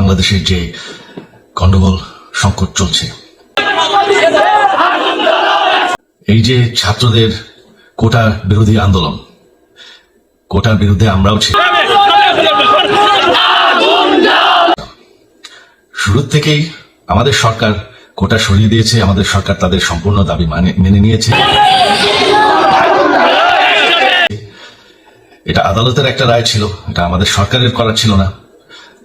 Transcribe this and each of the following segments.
বাংলাদেশের যে গন্ডগোল সংকট চলছে, এই যে ছাত্রদের কোটা বিরোধী আন্দোলন, কোটার বিরুদ্ধে আমরাও ছিলাম। শুরু থেকেই আমাদের সরকার কোটা সরিয়ে দিয়েছে, আমাদের সরকার তাদের সম্পূর্ণ দাবি মেনে নিয়েছে। এটা আদালতের একটা রায় ছিল, এটা আমাদের সরকারের করা ছিল না।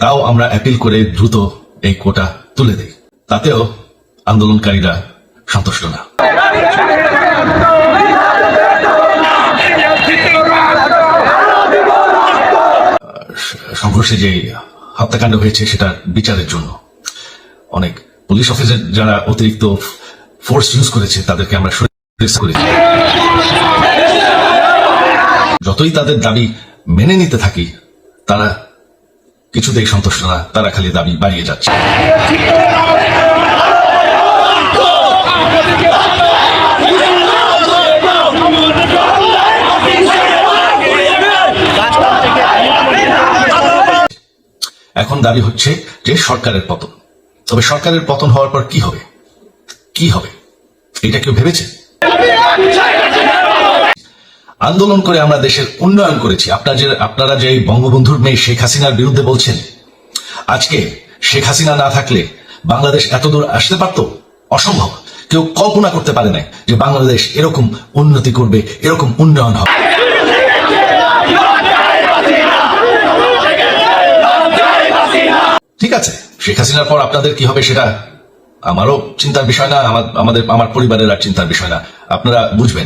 তাও আমরা অ্যাপিল করে দ্রুত এই কোটা তুলে দেই, তাতেও আন্দোলনকারীরা সন্তুষ্ট না। সংঘর্ষে যে হত্যাকাণ্ড হয়েছে সেটার বিচারের জন্য অনেক পুলিশ অফিসার যারা অতিরিক্ত ফোর্স ইউজ করেছে তাদেরকে আমরা করেছি। যতই তাদের দাবি মেনে নিতে থাকি, তারা কিছুতেই সন্তুষ্ট না, তারা খালি দাবি বাড়িয়ে যাচ্ছে। এখন দাবি হচ্ছে যে সরকারের পতন। তবে সরকারের পতন হওয়ার পর কি হবে, কি হবে এটা কেউ ভেবেছে? আন্দোলন করে আমরা দেশের উন্নয়ন করেছি। আপনারা যে বঙ্গবন্ধুর মেয়ে শেখ হাসিনার বিরুদ্ধে বলছেন, আজকে শেখ হাসিনা না থাকলে বাংলাদেশ এতদূর আসতে পারত? অসম্ভব। কেউ কল্পনা করতে পারে না যে বাংলাদেশ এরকম উন্নতি করবে, এরকম উন্নয়ন হবে। ঠিক আছে, শেখ হাসিনার পর আপনাদের কি হবে সেটা আমারও চিন্তার বিষয় না, আমার পরিবারের আর চিন্তার বিষয় না, আপনারা বুঝবেন।